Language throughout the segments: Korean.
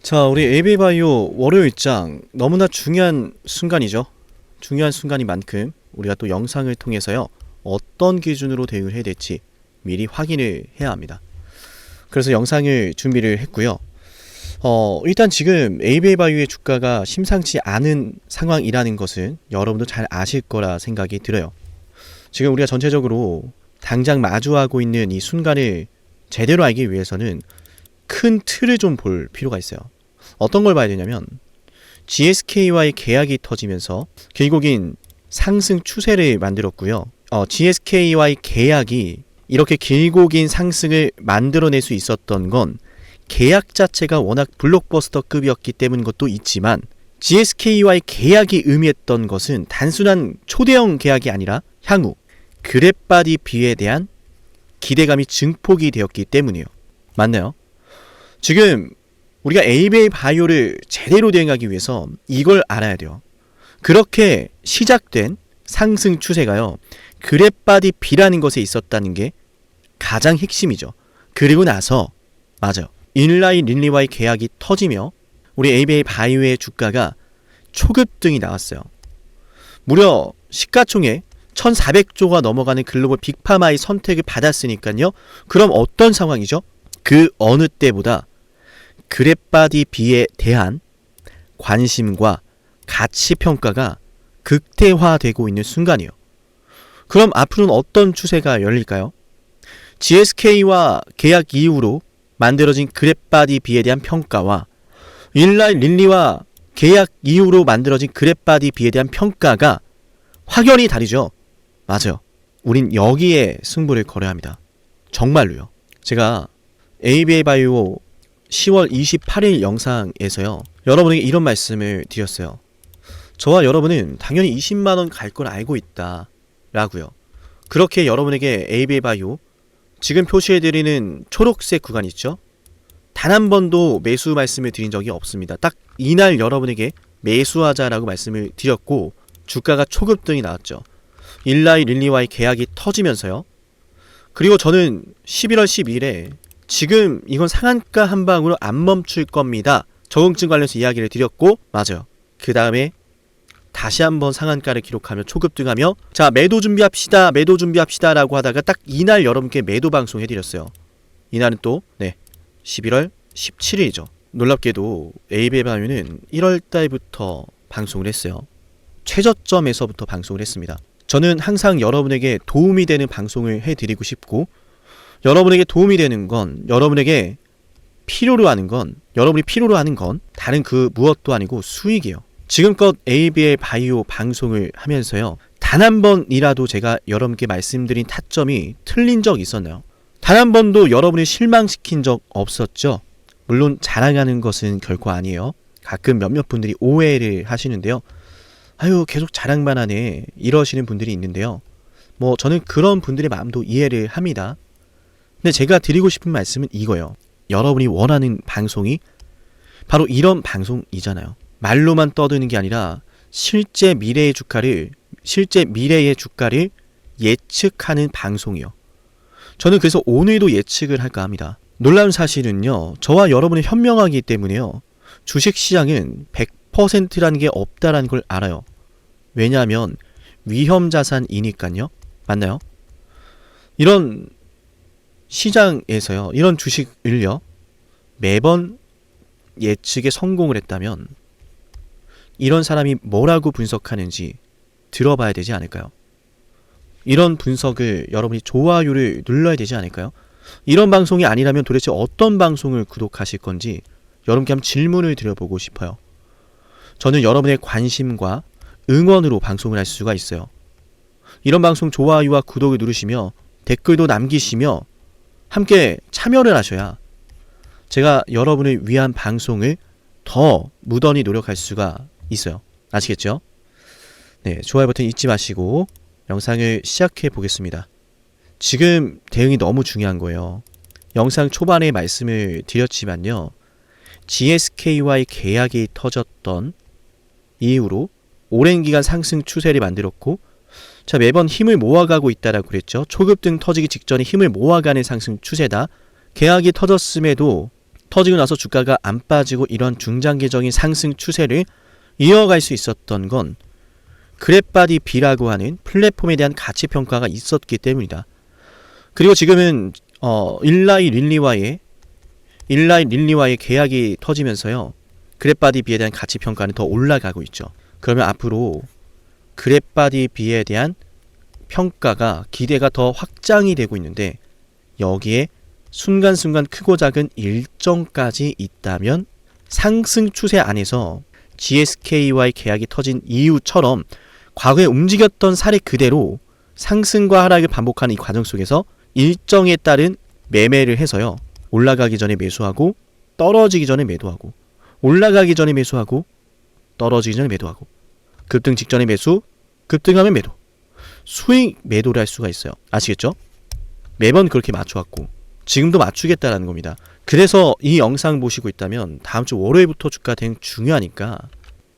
자, 우리 AB바이오 월요일장 너무나 중요한 순간이죠. 중요한 순간인 만큼 우리가 또 영상을 통해서요, 어떤 기준으로 대응을 해야 될지 미리 확인을 해야 합니다. 그래서 영상을 준비를 했고요. 일단 지금 AB바이오의 주가가 심상치 않은 상황이라는 것은 여러분도 잘 아실 거라 생각이 들어요. 지금 우리가 전체적으로 당장 마주하고 있는 이 순간을 제대로 알기 위해서는 큰 틀을 좀 볼 필요가 있어요. 어떤 걸 봐야 되냐면 GSK와의 계약이 터지면서 길고 긴 상승 추세를 만들었고요. GSK와의 계약이 이렇게 길고 긴 상승을 만들어낼 수 있었던 건 계약 자체가 워낙 블록버스터급이었기 때문인 것도 있지만, GSK와의 계약이 의미했던 것은 단순한 초대형 계약이 아니라 향후 그랩바디 B에 대한 기대감이 증폭이 되었기 때문이에요. 맞나요? 지금 우리가 AB바이오를 제대로 대응하기 위해서 이걸 알아야 돼요. 그렇게 시작된 상승 추세가요, 그랩바디 B라는 것에 있었다는 게 가장 핵심이죠. 그리고 나서 맞아요, 일라이 릴리와의 계약이 터지며 우리 AB바이오의 주가가 초급등이 나왔어요. 무려 시가총액 1400조가 넘어가는 글로벌 빅파마의 선택을 받았으니까요. 그럼 어떤 상황이죠? 그 어느 때보다 그랩바디 B에 대한 관심과 가치평가가 극대화되고 있는 순간이에요. 그럼 앞으로는 어떤 추세가 열릴까요? GSK와 계약 이후로 만들어진 그랩바디 B에 대한 평가와 일라이 릴리와 계약 이후로 만들어진 그랩바디 B에 대한 평가가 확연히 다르죠. 맞아요. 우린 여기에 승부를 걸어야 합니다. 정말로요. 제가 AB바이오 10월 28일 영상에서요, 여러분에게 이런 말씀을 드렸어요. 저와 여러분은 당연히 20만원 갈 걸 알고 있다 라고요. 그렇게 여러분에게 AB바이오 지금 표시해드리는 초록색 구간 있죠? 단 한 번도 매수 말씀을 드린 적이 없습니다. 딱 이날 여러분에게 매수하자라고 말씀을 드렸고 주가가 초급등이 나왔죠. 일라이 릴리와의 계약이 터지면서요. 그리고 저는 11월 12일에 지금 이건 상한가 한 방으로 안 멈출 겁니다, 적응증 관련해서 이야기를 드렸고, 맞아요, 그 다음에 다시 한번 상한가를 기록하며 초급등하며 자, 매도 준비합시다 라고 하다가 딱 이날 여러분께 매도 방송 해드렸어요. 이날은 또 11월 17일이죠 놀랍게도 AB바이오는 1월달부터 방송을 했어요. 최저점에서부터 방송을 했습니다. 저는 항상 여러분에게 도움이 되는 방송을 해드리고 싶고, 여러분에게 도움이 되는 건, 여러분에게 필요로 하는 건, 여러분이 필요로 하는 건 다른 그 무엇도 아니고 수익이에요. 지금껏 AB바이오 방송을 하면서요, 단 한 번이라도 제가 여러분께 말씀드린 타점이 틀린 적 있었나요? 단 한 번도 여러분을 실망시킨 적 없었죠? 물론 자랑하는 것은 결코 아니에요. 가끔 몇몇 분들이 오해를 하시는데요. 아유, 계속 자랑만 하네 이러시는 분들이 있는데요. 저는 그런 분들의 마음도 이해를 합니다. 근데 제가 드리고 싶은 말씀은 이거예요. 여러분이 원하는 방송이 바로 이런 방송이잖아요. 말로만 떠드는 게 아니라 실제 미래의 주가를 예측하는 방송이요. 저는 그래서 오늘도 예측을 할까 합니다. 놀라운 사실은요, 저와 여러분이 현명하기 때문에요, 주식시장은 100%라는 게 없다라는 걸 알아요. 왜냐하면 위험자산이니까요. 맞나요? 이런 시장에서요, 이런 주식을요, 매번 예측에 성공을 했다면 이런 사람이 뭐라고 분석하는지 들어봐야 되지 않을까요? 이런 분석을 여러분이 좋아요를 눌러야 되지 않을까요? 이런 방송이 아니라면 도대체 어떤 방송을 구독하실 건지 여러분께 한번 질문을 드려보고 싶어요. 저는 여러분의 관심과 응원으로 방송을 할 수가 있어요. 이런 방송 좋아요와 구독을 누르시며 댓글도 남기시며 함께 참여를 하셔야 제가 여러분을 위한 방송을 더 무던히 노력할 수가 있어요. 아시겠죠? 네, 좋아요 버튼 잊지 마시고 영상을 시작해 보겠습니다. 지금 대응이 너무 중요한 거예요. 영상 초반에 말씀을 드렸지만요, GSK와의 계약이 터졌던 이후로 오랜 기간 상승 추세를 만들었고, 자, 매번 힘을 모아가고 있다라고 그랬죠. 초급등 터지기 직전에 힘을 모아가는 상승 추세다. 계약이 터졌음에도 터지고 나서 주가가 안 빠지고 이런 중장기적인 상승 추세를 이어갈 수 있었던 건 그랩바디 B라고 하는 플랫폼에 대한 가치 평가가 있었기 때문이다. 그리고 지금은 일라이 릴리와의 계약이 터지면서요. 그랩바디 B에 대한 가치 평가는 더 올라가고 있죠. 그러면 앞으로 그랩바디 B에 대한 평가가 기대가 더 확장이 되고 있는데 여기에 순간순간 크고 작은 일정까지 있다면 상승 추세 안에서 GSK와의 계약이 터진 이유처럼 과거에 움직였던 사례 그대로 상승과 하락을 반복하는 이 과정 속에서 일정에 따른 매매를 해서요. 올라가기 전에 매수하고 떨어지기 전에 매도하고 올라가기 전에 매수하고 떨어지기 전에 매도하고 급등 직전에 매수, 급등하면 매도, 수익 매도를 할 수가 있어요. 아시겠죠? 매번 그렇게 맞춰왔고 지금도 맞추겠다라는 겁니다. 그래서 이 영상 보시고 있다면 다음 주 월요일부터 주가 대응 중요하니까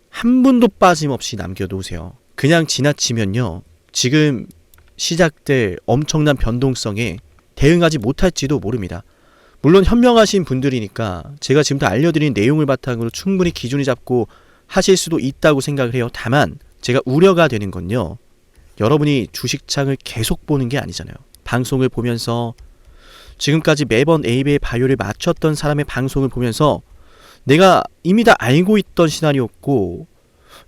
한 분도 빠짐없이 남겨놓으세요. 그냥 지나치면요. 지금 시작될 엄청난 변동성에 대응하지 못할지도 모릅니다. 물론 현명하신 분들이니까 제가 지금부터 알려드린 내용을 바탕으로 충분히 기준을 잡고 하실 수도 있다고 생각을 해요. 다만 제가 우려가 되는 건요. 여러분이 주식창을 계속 보는 게 아니잖아요. 방송을 보면서 지금까지 매번 AB의 바이오를 맞췄던 사람의 방송을 보면서 내가 이미 다 알고 있던 시나리오였고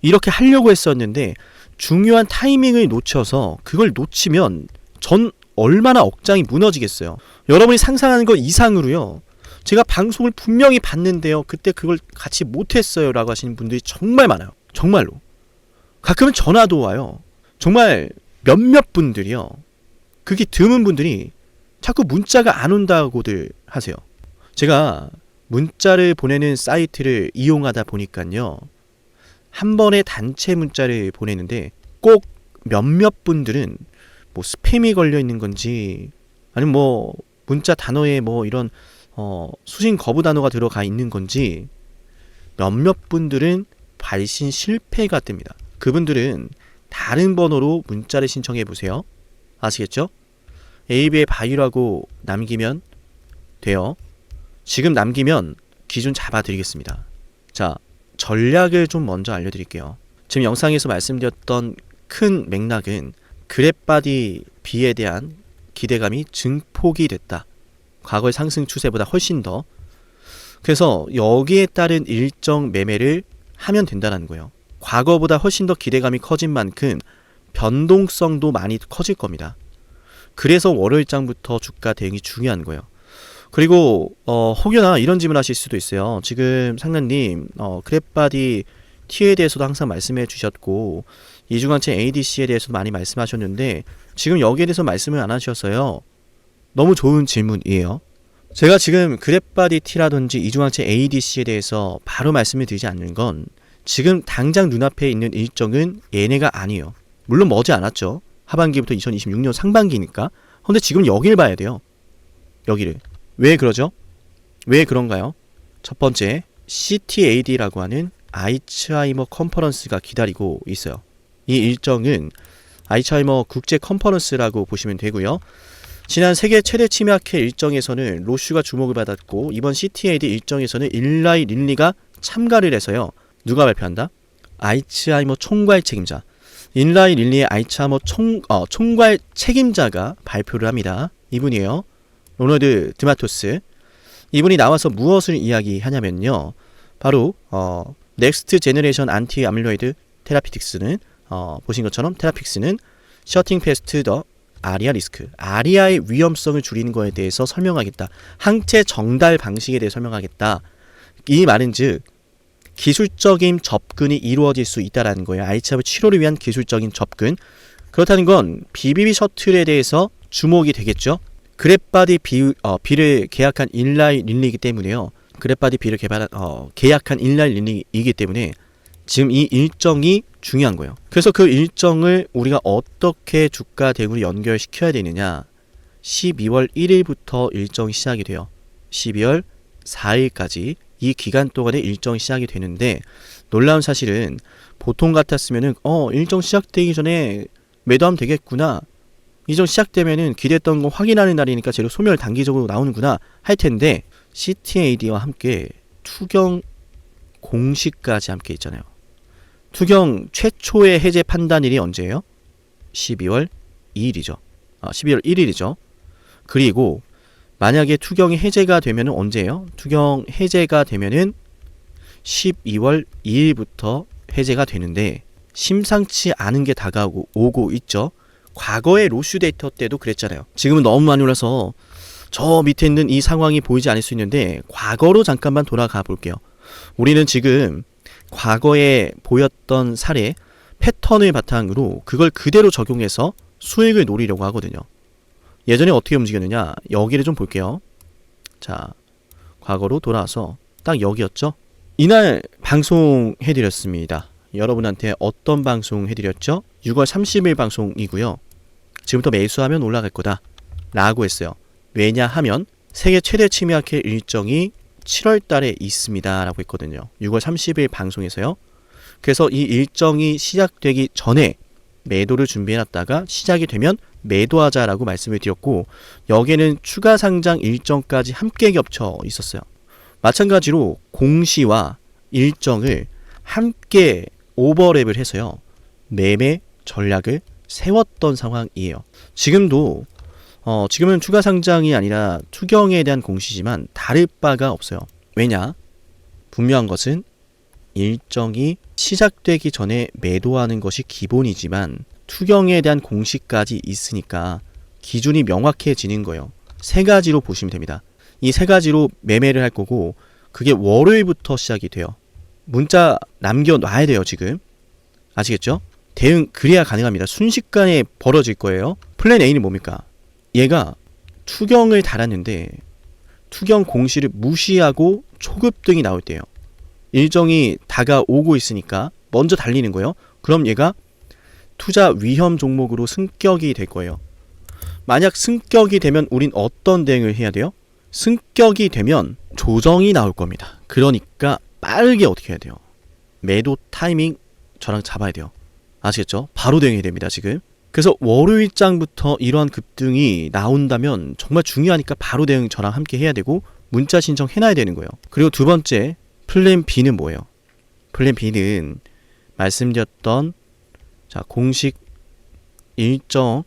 이렇게 하려고 했었는데 중요한 타이밍을 놓쳐서 그걸 놓치면 전 얼마나 억장이 무너지겠어요. 여러분이 상상하는 것 이상으로요. 제가 방송을 분명히 봤는데요. 그때 그걸 같이 못했어요 라고 하시는 분들이 정말 많아요. 정말로. 가끔은 전화도 와요. 정말 몇몇 분들이요. 그게 드문 분들이 자꾸 문자가 안 온다고들 하세요. 제가 문자를 보내는 사이트를 이용하다 보니까요. 한 번에 단체 문자를 보내는데 꼭 몇몇 분들은 뭐 스팸이 걸려 있는 건지 아니면 뭐 문자 단어에 뭐 이런 수신 거부 단어가 들어가 있는 건지 몇몇 분들은 발신 실패가 뜹니다. 그분들은 다른 번호로 문자를 신청해 보세요. 아시겠죠? AB의 바이라고 남기면 돼요. 지금 남기면 기준 잡아드리겠습니다. 자, 전략을 좀 먼저 알려드릴게요. 지금 영상에서 말씀드렸던 큰 맥락은 그랩바디 B에 대한 기대감이 증폭이 됐다. 과거의 상승 추세보다 훨씬 더. 그래서 여기에 따른 일정 매매를 하면 된다는 거예요. 과거보다 훨씬 더 기대감이 커진 만큼 변동성도 많이 커질 겁니다. 그래서 월요일장부터 주가 대응이 중요한 거예요. 그리고 혹여나 이런 질문 하실 수도 있어요. 지금 상란님 그랩바디 T에 대해서도 항상 말씀해 주셨고 이중항체 ADC에 대해서도 많이 말씀하셨는데 지금 여기에 대해서 말씀을 안 하셔서요. 너무 좋은 질문이에요. 제가 지금 그랩바디 T라든지 이중항체 ADC에 대해서 바로 말씀을 드리지 않는 건 지금 당장 눈앞에 있는 일정은 얘네가 아니에요. 물론 머지 않았죠. 하반기부터 2026년 상반기니까. 근데 지금 여기를 봐야 돼요. 여기를. 왜 그러죠? 왜 그런가요? 첫 번째, CTAD라고 하는 알츠하이머 컨퍼런스가 기다리고 있어요. 이 일정은 알츠하이머 국제 컨퍼런스라고 보시면 되고요. 지난 세계 최대 치매학회 일정에서는 로슈가 주목을 받았고 이번 CTAD 일정에서는 일라이 릴리가 참가를 해서요. 누가 발표한다? 알츠하이머 총괄 책임자. 일라이 릴리의 알츠하이머 총괄 책임자가 발표를 합니다. 이분이에요. 로널드 드마토스. 이분이 나와서 무엇을 이야기하냐면요. 바로 넥스트 제너레이션 안티 아밀로이드 테라피틱스는 보신 것처럼 테라픽스는 셔팅 패스트 더 아리아 리스크, 아리아의 위험성을 줄이는 것에 대해서 설명하겠다. 항체 정달 방식에 대해 설명하겠다. 이 말은 즉 기술적인 접근이 이루어질 수 있다라는 거예요. 알츠하이머 치료를 위한 기술적인 접근. 그렇다는 건 BBB 셔틀에 대해서 주목이 되겠죠. 그랩바디 B를 계약한 일라이 릴리이기 때문에요. 그랩바디 B를 계약한 일라이 릴리이기 때문에 지금 이 일정이 중요한 거예요. 그래서 그 일정을 우리가 어떻게 주가 대응으로 연결시켜야 되느냐. 12월 1일부터 일정이 시작이 돼요. 12월 4일까지 이 기간 동안에 일정이 시작이 되는데 놀라운 사실은 보통 같았으면은 일정 시작되기 전에 매도하면 되겠구나. 일정 시작되면은 기대했던 거 확인하는 날이니까 재료 소멸 단기적으로 나오는구나 할 텐데 CTAD와 함께 투경 공시까지 함께 있잖아요. 투경 최초의 해제 판단일이 언제예요? 12월 2일이죠. 12월 1일이죠. 그리고 만약에 투경이 해제가 되면 언제예요? 투경 해제가 되면은 12월 2일부터 해제가 되는데 심상치 않은 게 다가오고 있죠. 과거의 로슈 데이터 때도 그랬잖아요. 지금은 너무 많이 올라서 저 밑에 있는 이 상황이 보이지 않을 수 있는데 과거로 잠깐만 돌아가 볼게요. 우리는 지금 과거에 보였던 사례 패턴을 바탕으로 그걸 그대로 적용해서 수익을 노리려고 하거든요. 예전에 어떻게 움직였느냐, 여기를 좀 볼게요. 자, 과거로 돌아와서 딱 여기였죠. 이날 방송해드렸습니다. 여러분한테 어떤 방송 해드렸죠? 6월 30일 방송이고요. 지금부터 매수하면 올라갈 거다 라고 했어요. 왜냐하면 세계 최대 침약회 일정이 7월 달에 있습니다 라고 했거든요. 6월 30일 방송에서요. 그래서 이 일정이 시작되기 전에 매도를 준비해놨다가 시작이 되면 매도하자라고 말씀을 드렸고, 여기에는 추가 상장 일정까지 함께 겹쳐 있었어요. 마찬가지로 공시와 일정을 함께 오버랩을 해서요, 매매 전략을 세웠던 상황이에요. 지금도 지금은 추가 상장이 아니라 투경에 대한 공시지만 다를 바가 없어요. 왜냐? 분명한 것은 일정이 시작되기 전에 매도하는 것이 기본이지만 투경에 대한 공시까지 있으니까 기준이 명확해지는 거예요. 세 가지로 보시면 됩니다. 이 세 가지로 매매를 할 거고, 그게 월요일부터 시작이 돼요. 문자 남겨놔야 돼요. 지금 아시겠죠? 대응 그래야 가능합니다. 순식간에 벌어질 거예요. 플랜 A는 뭡니까? 얘가 투경을 달았는데 투경 공시를 무시하고 초급등이 나올 때예요. 일정이 다가오고 있으니까 먼저 달리는 거예요. 그럼 얘가 투자 위험 종목으로 승격이 될 거예요. 만약 승격이 되면 우린 어떤 대응을 해야 돼요? 승격이 되면 조정이 나올 겁니다. 그러니까 빠르게 어떻게 해야 돼요? 매도 타이밍 저랑 잡아야 돼요. 아시겠죠? 바로 대응해야 됩니다. 지금. 그래서 월요일장부터 이러한 급등이 나온다면 정말 중요하니까 바로 대응 저랑 함께 해야 되고 문자 신청해놔야 되는 거예요. 그리고 두 번째, 플랜 B는 뭐예요? 플랜 B는 말씀드렸던 공식 일정,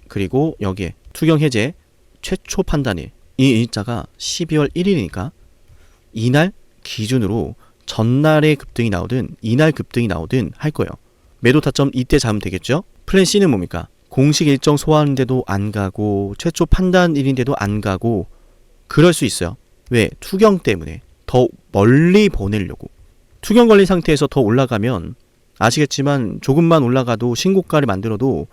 그리고 여기에 투경 해제 최초 판단일, 이 일자가 12월 1일이니까 이날 기준으로 전날에 급등이 나오든 이날 급등이 나오든 할 거예요. 매도 타점 이때 잡으면 되겠죠? 플랜 C는 뭡니까? 공식 일정 소화하는데도 안 가고 최초 판단일인데도 안 가고 그럴 수 있어요. 왜? 투경 때문에 더 멀리 보내려고. 투경 걸린 상태에서 더 올라가면 아시겠지만 조금만 올라가도 신고가를 만들어도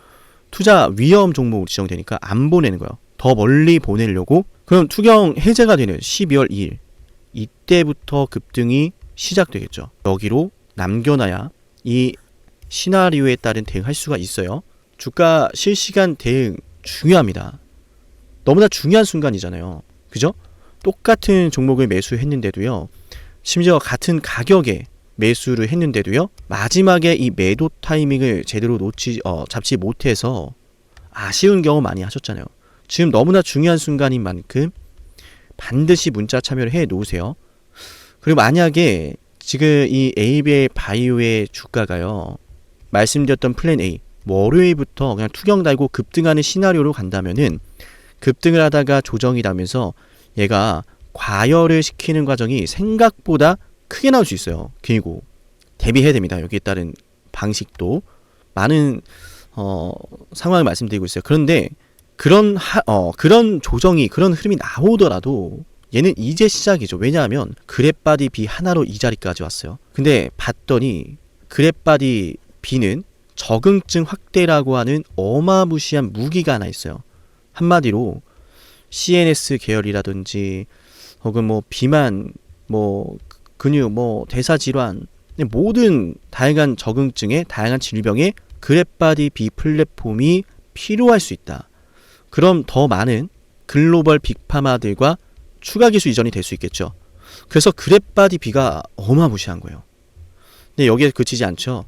투자 위험 종목으로 지정되니까 안 보내는 거예요. 더 멀리 보내려고. 그럼 투경 해제가 되는 12월 2일 이때부터 급등이 시작되겠죠. 여기로 남겨놔야 이 시나리오에 따른 대응할 수가 있어요. 주가 실시간 대응 중요합니다. 너무나 중요한 순간이잖아요. 그죠? 똑같은 종목을 매수했는데도요, 심지어 같은 가격에 매수를 했는데도요, 마지막에 이 매도 타이밍을 제대로 잡지 못해서 아쉬운 경우 많이 하셨잖아요. 지금 너무나 중요한 순간인 만큼 반드시 문자 참여를 해 놓으세요. 그리고 만약에 지금 이 에이비의 바이오의 주가가요, 말씀드렸던 플랜 A 월요일부터 그냥 투경 달고 급등하는 시나리오로 간다면은 급등을 하다가 조정이 나면서 얘가 과열을 시키는 과정이 생각보다 크게 나올 수 있어요. 그리고 대비해야 됩니다. 여기에 따른 방식도 많은 상황을 말씀드리고 있어요. 그런데 그런 조정이, 그런 흐름이 나오더라도 얘는 이제 시작이죠. 왜냐하면 그랩바디 B 하나로 이 자리까지 왔어요. 근데 봤더니 그랩바디 B는 적응증 확대라고 하는 어마무시한 무기가 하나 있어요. 한마디로 CNS 계열이라든지 혹은 뭐 비만, 뭐 근육, 뭐 대사질환, 모든 다양한 적응증에, 다양한 질병에 그랩바디 B 플랫폼이 필요할 수 있다. 그럼 더 많은 글로벌 빅파마들과 추가 기술 이전이 될 수 있겠죠. 그래서 그랩바디 B가 어마무시한 거예요. 근데 여기에 그치지 않죠.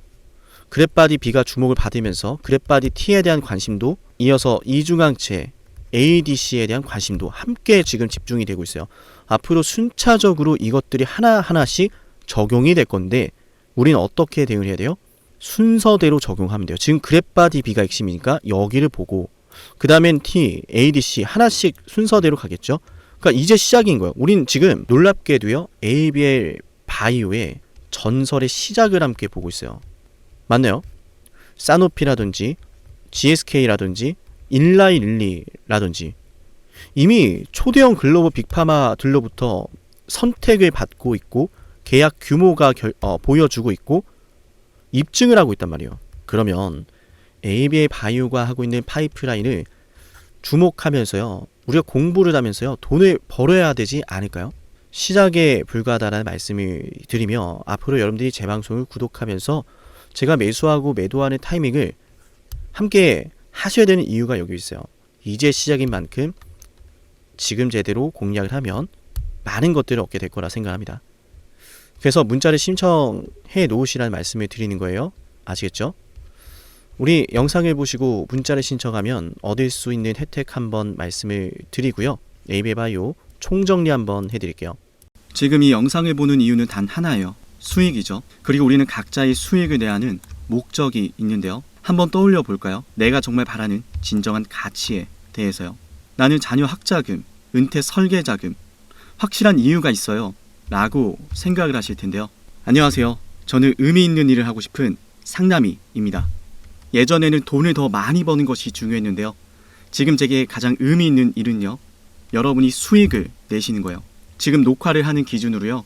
그랩바디 B가 주목을 받으면서 그랩바디 T에 대한 관심도 이어서 이중항체, ADC에 대한 관심도 함께 지금 집중이 되고 있어요. 앞으로 순차적으로 이것들이 하나하나씩 적용이 될 건데 우리는 어떻게 대응을 해야 돼요? 순서대로 적용하면 돼요. 지금 그래파 DB가 핵심이니까 여기를 보고 그 다음엔 T, ADC 하나씩 순서대로 가겠죠. 그러니까 이제 시작인 거예요. 우린 지금 놀랍게도요. ABL 바이오의 전설의 시작을 함께 보고 있어요. 맞나요? 사노피라든지 GSK라든지 일라이릴리라든지 이미 초대형 글로벌 빅파마들로부터 선택을 받고 있고 계약 규모가 보여주고 있고 입증을 하고 있단 말이에요. 그러면 ABL 바이오가 하고 있는 파이프라인을 주목하면서요. 우리가 공부를 하면서요. 돈을 벌어야 되지 않을까요? 시작에 불과하다는 말씀을 드리며 앞으로 여러분들이 제 방송을 구독하면서 제가 매수하고 매도하는 타이밍을 함께 하셔야 되는 이유가 여기 있어요. 이제 시작인 만큼 지금 제대로 공략을 하면 많은 것들을 얻게 될 거라 생각합니다. 그래서 문자를 신청해 놓으시라는 말씀을 드리는 거예요. 아시겠죠? 우리 영상을 보시고 문자를 신청하면 얻을 수 있는 혜택 한번 말씀을 드리고요. ABL 바이오 총정리 한번 해드릴게요. 지금 이 영상을 보는 이유는 단 하나예요. 수익이죠. 그리고 우리는 각자의 수익을 내야 하는 목적이 있는데요. 한번 떠올려 볼까요? 내가 정말 바라는 진정한 가치에 대해서요. 나는 자녀 학자금, 은퇴 설계자금, 확실한 이유가 있어요. 라고 생각을 하실 텐데요. 안녕하세요. 저는 의미 있는 일을 하고 싶은 상남이입니다. 예전에는 돈을 더 많이 버는 것이 중요했는데요. 지금 제게 가장 의미 있는 일은요. 여러분이 수익을 내시는 거예요. 지금 녹화를 하는 기준으로요.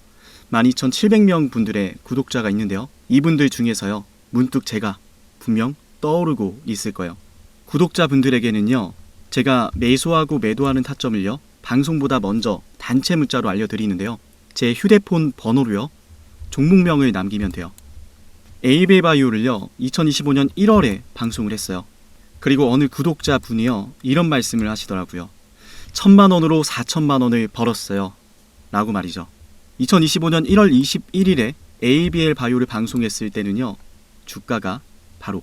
12,700명 분들의 구독자가 있는데요. 이분들 중에서요. 문득 제가 분명 떠오르고 있을 거예요. 구독자분들에게는요. 제가 매수하고 매도하는 타점을요. 방송보다 먼저 단체 문자로 알려드리는데요. 제 휴대폰 번호로요. 종목명을 남기면 돼요. ABL 바이오를요. 2025년 1월에 방송을 했어요. 그리고 어느 구독자분이요. 이런 말씀을 하시더라고요. 1,000만 원으로 4,000만 원을 벌었어요. 라고 말이죠. 2025년 1월 21일에 ABL 바이오를 방송했을 때는요. 주가가 바로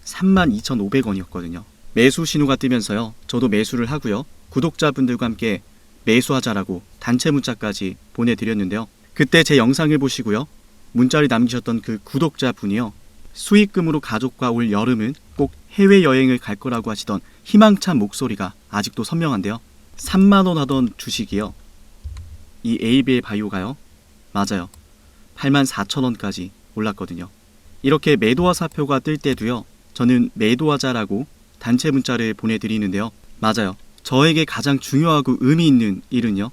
32,500원이었거든요. 매수 신호가 뜨면서요. 저도 매수를 하고요. 구독자분들과 함께 매수하자라고 단체 문자까지 보내드렸는데요. 그때 제 영상을 보시고요. 문자를 남기셨던 그 구독자분이요. 수익금으로 가족과 올 여름은 꼭 해외여행을 갈 거라고 하시던 희망찬 목소리가 아직도 선명한데요. 3만원 하던 주식이요. 이 ABL 바이오가요. 맞아요. 84,000원까지 올랐거든요. 이렇게 매도와 사표가 뜰 때도요. 저는 매도하자라고 단체 문자를 보내드리는데요. 맞아요. 저에게 가장 중요하고 의미 있는 일은요.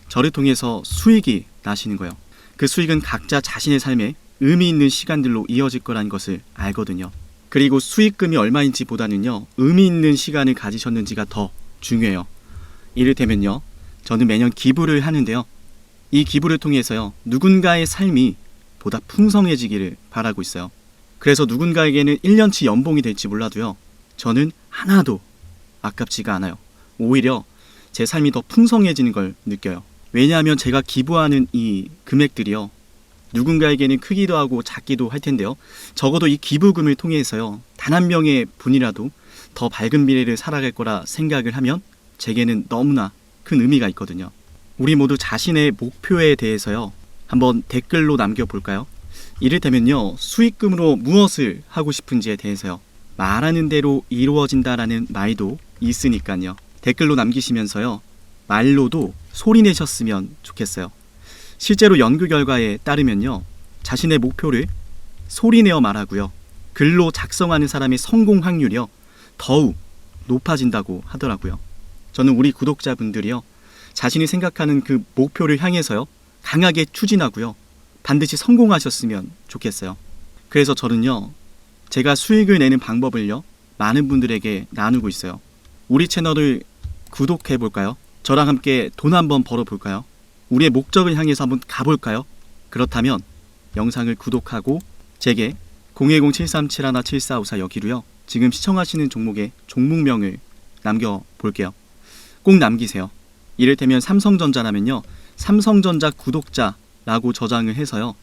저를 통해서 수익이 나시는 거예요. 그 수익은 각자 자신의 삶에 의미 있는 시간들로 이어질 거라는 것을 알거든요. 그리고 수익금이 얼마인지 보다는요. 의미 있는 시간을 가지셨는지가 더 중요해요. 이를테면요. 저는 매년 기부를 하는데요. 이 기부를 통해서요. 누군가의 삶이 보다 풍성해지기를 바라고 있어요. 그래서 누군가에게는 1년치 연봉이 될지 몰라도요. 저는 하나도 아깝지가 않아요. 오히려 제 삶이 더 풍성해지는 걸 느껴요. 왜냐하면 제가 기부하는 이 금액들이요. 누군가에게는 크기도 하고 작기도 할 텐데요. 적어도 이 기부금을 통해서요. 단 한 명의 분이라도 더 밝은 미래를 살아갈 거라 생각을 하면 제게는 너무나 큰 의미가 있거든요. 우리 모두 자신의 목표에 대해서요. 한번 댓글로 남겨볼까요? 이를테면요. 수익금으로 무엇을 하고 싶은지에 대해서요. 말하는 대로 이루어진다라는 말도 있으니까요. 댓글로 남기시면서요. 말로도 소리 내셨으면 좋겠어요. 실제로 연구 결과에 따르면요. 자신의 목표를 소리내어 말하고요. 글로 작성하는 사람의 성공 확률이요. 더욱 높아진다고 하더라고요. 저는 우리 구독자분들이요. 자신이 생각하는 그 목표를 향해서요. 강하게 추진하고요. 반드시 성공하셨으면 좋겠어요. 그래서 저는요. 제가 수익을 내는 방법을요. 많은 분들에게 나누고 있어요. 우리 채널을 구독해볼까요? 저랑 함께 돈 한번 벌어볼까요? 우리의 목적을 향해서 한번 가볼까요? 그렇다면 영상을 구독하고 제게 010-7371-7454 여기로요. 지금 시청하시는 종목의 종목명을 남겨볼게요. 꼭 남기세요. 이를테면 삼성전자라면요. 삼성전자 구독자라고 저장을 해서요.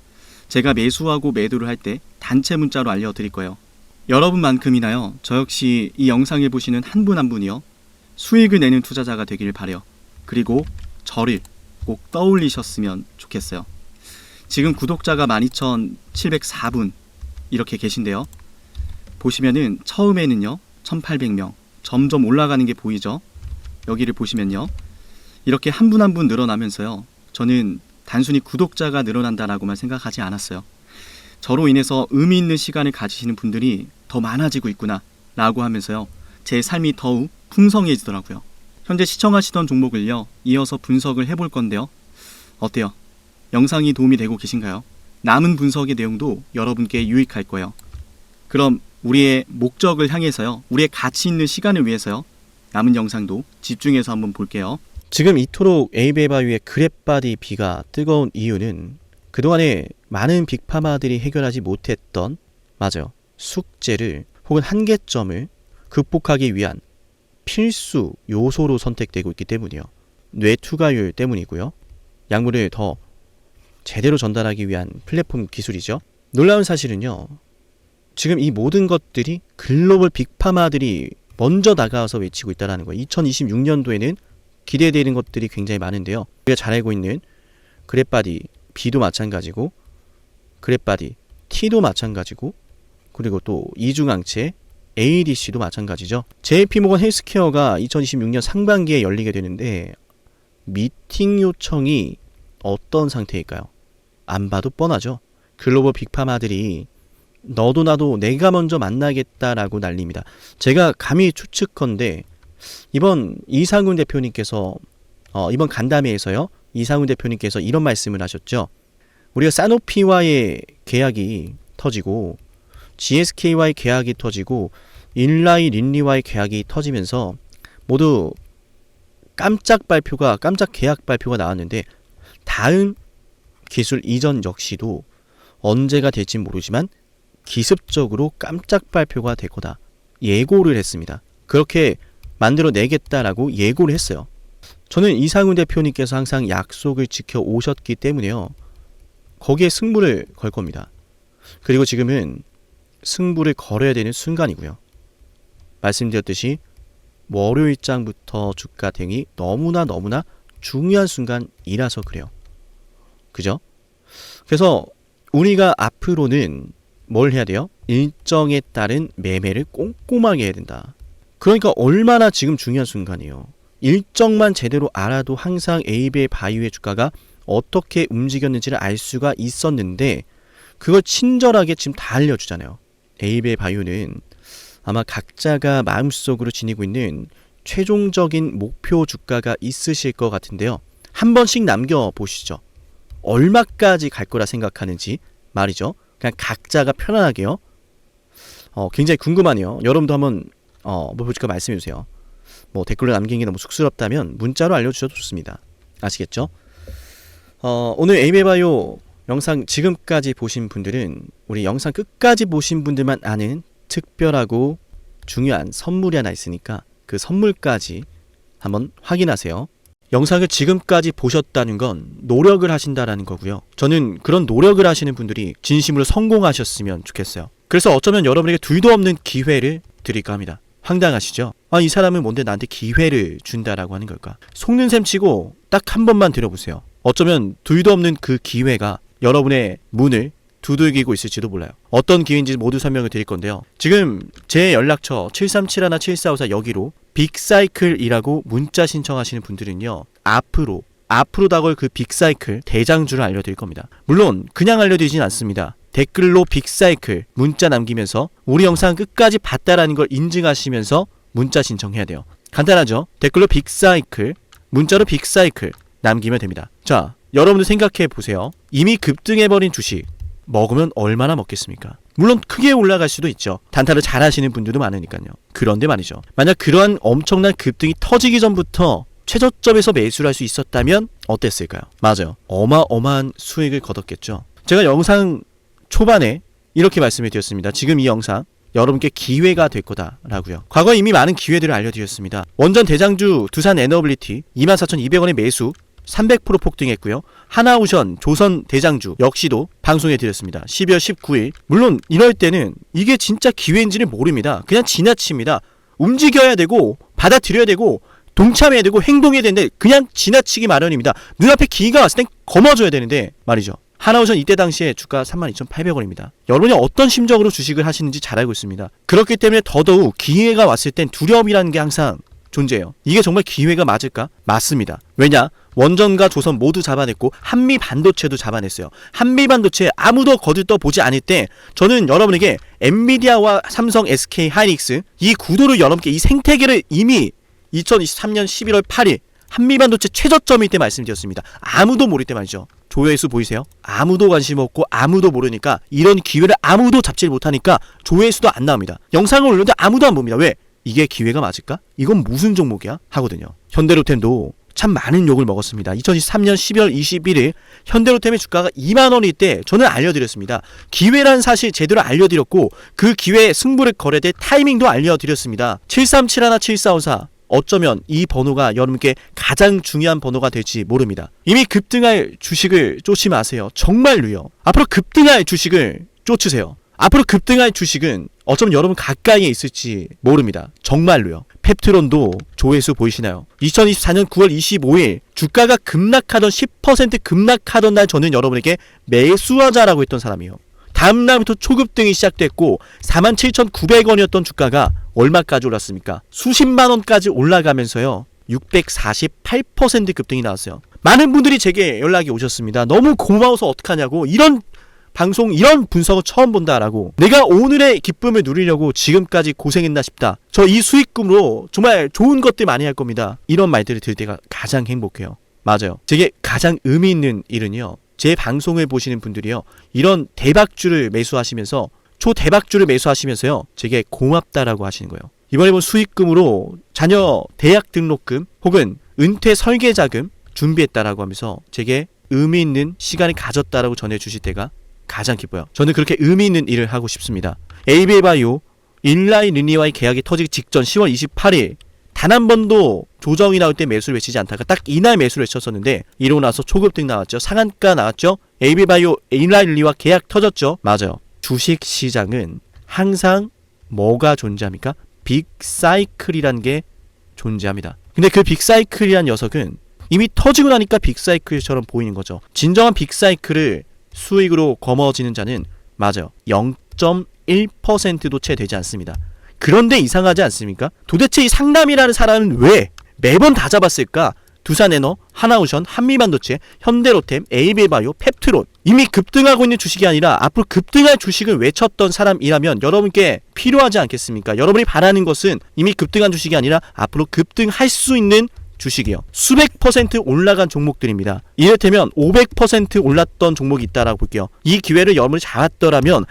제가 매수하고 매도를 할 때 단체 문자로 알려드릴 거예요. 여러분만큼이나요. 저 역시 이 영상을 보시는 한 분 한 분이요. 수익을 내는 투자자가 되길 바래요. 그리고 저를 꼭 떠올리셨으면 좋겠어요. 지금 구독자가 12,704분 이렇게 계신데요. 보시면은 처음에는요 1,800명 점점 올라가는 게 보이죠. 여기를 보시면요 이렇게 한 분 한 분 늘어나면서요, 저는 단순히 구독자가 늘어난다라고만 생각하지 않았어요. 저로 인해서 의미 있는 시간을 가지시는 분들이 더 많아지고 있구나 라고 하면서요, 제 삶이 더욱 풍성해지더라고요. 현재 시청하시던 종목을요 이어서 분석을 해볼 건데요, 어때요? 영상이 도움이 되고 계신가요? 남은 분석의 내용도 여러분께 유익할 거예요. 그럼 우리의 목적을 향해서요, 우리의 가치 있는 시간을 위해서요, 남은 영상도 집중해서 한번 볼게요. 지금 이토록 에이베바유의 그랩바디 B가 뜨거운 이유는 그동안에 많은 빅파마들이 해결하지 못했던, 맞아요, 숙제를 혹은 한계점을 극복하기 위한 필수 요소로 선택되고 있기 때문이요. 뇌투과율 때문이고요. 약물을 더 제대로 전달하기 위한 플랫폼 기술이죠. 놀라운 사실은요, 지금 이 모든 것들이 글로벌 빅파마들이 먼저 나가서 외치고 있다는 거예요. 2026년도에는 기대되는 것들이 굉장히 많은데요. 우리가 잘 알고 있는 그랩바디 B도 마찬가지고, 그랩바디 T도 마찬가지고, 그리고 또 이중항체 ADC도 마찬가지죠. JP모건 헬스케어가 2026년 상반기에 열리게 되는데 미팅 요청이 어떤 상태일까요? 안 봐도 뻔하죠. 글로벌 빅파마들이 너도 나도 내가 먼저 만나겠다라고 난립니다. 제가 감히 추측컨대 이번 이상훈 대표님께서 이번 간담회에서요, 이상훈 대표님께서 이런 말씀을 하셨죠. 우리가 사노피와의 계약이 터지고 GSK와의 계약이 터지고 일라이 린리와의 계약이 터지면서 모두 깜짝 계약 발표가 나왔는데 다음 기술 이전 역시도 언제가 될지 모르지만 기습적으로 깜짝 발표가 될 거다 예고를 했습니다. 그렇게 만들어내겠다라고 예고를 했어요. 저는 이상훈 대표님께서 항상 약속을 지켜 오셨기 때문에요, 거기에 승부를 걸 겁니다. 그리고 지금은 승부를 걸어야 되는 순간이고요. 말씀드렸듯이 월요일장부터 주가 대응이 너무나 중요한 순간이라서 그래요. 그죠? 그래서 우리가 앞으로는 뭘 해야 돼요? 일정에 따른 매매를 꼼꼼하게 해야 된다. 그러니까 얼마나 지금 중요한 순간이에요. 일정만 제대로 알아도 항상 에이베바이오의 주가가 어떻게 움직였는지를 알 수가 있었는데 그걸 친절하게 지금 다 알려주잖아요. 에이베바이오는 아마 각자가 마음속으로 지니고 있는 최종적인 목표 주가가 있으실 것 같은데요. 한 번씩 남겨보시죠. 얼마까지 갈 거라 생각하는지 말이죠. 그냥 각자가 편안하게요. 굉장히 궁금하네요. 여러분도 한번 목표주가 말씀해주세요. 뭐 댓글로 남기는 게 너무 쑥스럽다면 문자로 알려주셔도 좋습니다. 아시겠죠? 오늘 에이베바이오 영상 지금까지 보신 분들은 우리 영상 끝까지 보신 분들만 아는 특별하고 중요한 선물이 하나 있으니까 그 선물까지 한번 확인하세요. 영상을 지금까지 보셨다는 건 노력을 하신다라는 거고요. 저는 그런 노력을 하시는 분들이 진심으로 성공하셨으면 좋겠어요. 그래서 어쩌면 여러분에게 둘도 없는 기회를 드릴까 합니다. 황당하시죠? 이 사람은 뭔데 나한테 기회를 준다라고 하는 걸까? 속는 셈 치고 딱 한 번만 들어보세요. 어쩌면 둘도 없는 그 기회가 여러분의 문을 두들기고 있을지도 몰라요. 어떤 기회인지 모두 설명을 드릴 건데요. 지금 제 연락처 7371-7454 여기로 빅사이클이라고 문자 신청하시는 분들은요, 앞으로 다가올 그 빅사이클 대장주를 알려드릴 겁니다. 물론 그냥 알려드리진 않습니다. 댓글로 빅사이클 문자 남기면서 우리 영상 끝까지 봤다라는 걸 인증하시면서 문자 신청해야 돼요. 간단하죠? 댓글로 빅사이클, 문자로 빅사이클 남기면 됩니다. 자, 여러분들 생각해 보세요. 이미 급등해버린 주식 먹으면 얼마나 먹겠습니까? 물론 크게 올라갈 수도 있죠. 단타를 잘 하시는 분들도 많으니까요. 그런데 말이죠, 만약 그러한 엄청난 급등이 터지기 전부터 최저점에서 매수를 할 수 있었다면 어땠을까요? 맞아요, 어마어마한 수익을 거뒀겠죠. 제가 영상 초반에 이렇게 말씀을 드렸습니다. 지금 이 영상 여러분께 기회가 될 거다라고요. 과거에 이미 많은 기회들을 알려드렸습니다. 원전 대장주 두산 에너빌리티 24,200원의 매수 300% 폭등했고요. 하나오션 조선 대장주 역시도 방송해드렸습니다. 12월 19일. 물론 이럴 때는 이게 진짜 기회인지는 모릅니다. 그냥 지나칩니다. 움직여야 되고 받아들여야 되고 동참해야 되고 행동해야 되는데 그냥 지나치기 마련입니다. 눈앞에 기회가 왔을 땐 거머줘야 되는데 말이죠. 하나오션 이때 당시에 주가 32,800원입니다. 여러분이 어떤 심정으로 주식을 하시는지 잘 알고 있습니다. 그렇기 때문에 더더욱 기회가 왔을 땐 두려움이라는 게 항상 존재해요. 이게 정말 기회가 맞을까? 맞습니다. 왜냐? 원전과 조선 모두 잡아냈고 한미 반도체도 잡아냈어요. 한미 반도체 아무도 거들떠 보지 않을 때 저는 여러분에게 엔비디아와 삼성, SK 하이닉스 이 구도를 여러분께 이 생태계를 이미 2023년 11월 8일 한미반도체 최저점일 때 말씀드렸습니다. 아무도 모를 때 말이죠. 조회수 보이세요? 아무도 관심 없고 아무도 모르니까 이런 기회를 아무도 잡지 못하니까 조회수도 안 나옵니다. 영상을 올렸는데 아무도 안 봅니다. 왜? 이게 기회가 맞을까? 이건 무슨 종목이야? 하거든요. 현대로템도 참 많은 욕을 먹었습니다. 2023년 12월 21일 현대로템의 주가가 2만원일 때 저는 알려드렸습니다. 기회란 사실 제대로 알려드렸고 그 기회에 승부를 걸어야 될 타이밍도 알려드렸습니다. 7371, 7454 어쩌면 이 번호가 여러분께 가장 중요한 번호가 될지 모릅니다. 이미 급등할 주식을 쫓지 마세요. 정말로요. 앞으로 급등할 주식을 쫓으세요. 앞으로 급등할 주식은 어쩌면 여러분 가까이에 있을지 모릅니다. 정말로요. 펩트론도 조회수 보이시나요? 2024년 9월 25일 주가가 급락하던 10% 급락하던 날 저는 여러분에게 매수하자라고 했던 사람이에요. 다음 날부터 초급등이 시작됐고 47,900원이었던 주가가 얼마까지 올랐습니까? 수십만 원까지 올라가면서요. 648% 급등이 나왔어요. 많은 분들이 제게 연락이 오셨습니다. 너무 고마워서 어떡하냐고. 이런 방송, 이런 분석을 처음 본다라고. 내가 오늘의 기쁨을 누리려고 지금까지 고생했나 싶다. 저 이 수익금으로 정말 좋은 것들 많이 할 겁니다. 이런 말들을 들을 때가 가장 행복해요. 맞아요. 제게 가장 의미 있는 일은요. 제 방송을 보시는 분들이요. 이런 대박주를 매수하시면서 초대박주를 매수하시면서요. 제게 고맙다라고 하시는 거예요. 이번에 본 수익금으로 자녀 대학 등록금 혹은 은퇴 설계자금 준비했다라고 하면서 제게 의미 있는 시간을 가졌다라고 전해주실 때가 가장 기뻐요. 저는 그렇게 의미 있는 일을 하고 싶습니다. 에이비바이오 일라이 르니와의 계약이 터지기 직전 10월 28일 단 한 번도 조정이 나올 때 매수를 외치지 않다가 딱 이날 매수를 외쳤었는데 이러고 나서 초급등 나왔죠. 상한가 나왔죠. 에이비바이오 일라이 르니와 계약 터졌죠. 맞아요. 주식시장은 항상 뭐가 존재합니까? 빅사이클이라는 게 존재합니다. 근데 그 빅사이클이란 녀석은 이미 터지고 나니까 빅사이클처럼 보이는 거죠. 진정한 빅사이클을 수익으로 거머쥐는 자는 맞아요. 0.1%도 채 되지 않습니다. 그런데 이상하지 않습니까? 도대체 이 상남이라는 사람은 왜 매번 다 잡았을까? 두산에너, 하나오션, 한미반도체, 현대로템, 에이비바이오, 펩트론 이미 급등하고 있는 주식이 아니라 앞으로 급등할 주식을 외쳤던 사람이라면 여러분께 필요하지 않겠습니까? 여러분이 바라는 것은 이미 급등한 주식이 아니라 앞으로 급등할 수 있는 주식이요. 수백 퍼센트 올라간 종목들입니다. 이를테면 500% 올랐던 종목이 있다라고 볼게요. 이 기회를 여러분이 잡았더라면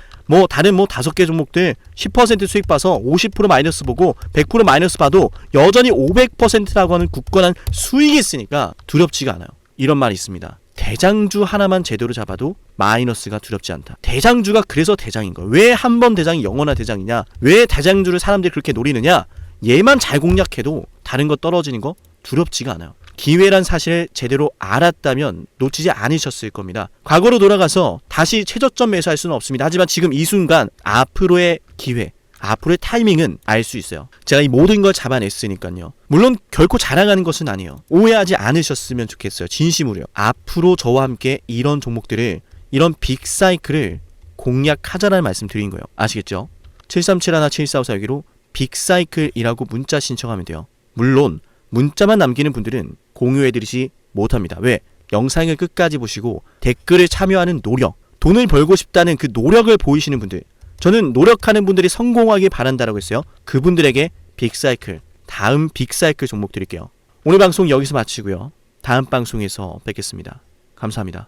다른 5개 종목들 10% 수익 봐서 50% 마이너스 보고 100% 마이너스 봐도 여전히 500%라고 하는 굳건한 수익이 있으니까 두렵지가 않아요. 이런 말이 있습니다. 대장주 하나만 제대로 잡아도 마이너스가 두렵지 않다. 대장주가 그래서 대장인 거예요. 왜 한 번 대장이 영원한 대장이냐? 왜 대장주를 사람들이 그렇게 노리느냐? 얘만 잘 공략해도 다른 거 떨어지는 거 두렵지가 않아요. 기회란 사실을 제대로 알았다면 놓치지 않으셨을 겁니다. 과거로 돌아가서 다시 최저점 매수할 수는 없습니다. 하지만 지금 이 순간 앞으로의 기회, 앞으로의 타이밍은 알 수 있어요. 제가 이 모든 걸 잡아냈으니까요. 물론 결코 자랑하는 것은 아니에요. 오해하지 않으셨으면 좋겠어요. 진심으로요. 앞으로 저와 함께 이런 종목들을, 이런 빅사이클을 공략하자라는 말씀 드린 거예요. 아시겠죠? 7371, 7454 여기로 빅사이클이라고 문자 신청하면 돼요. 물론 문자만 남기는 분들은 공유해드리지 못합니다. 왜? 영상을 끝까지 보시고 댓글을 참여하는 노력, 돈을 벌고 싶다는 그 노력을 보이시는 분들, 저는 노력하는 분들이 성공하길 바란다라고 했어요. 그분들에게 빅사이클, 다음 빅사이클 종목 드릴게요. 오늘 방송 여기서 마치고요. 다음 방송에서 뵙겠습니다. 감사합니다.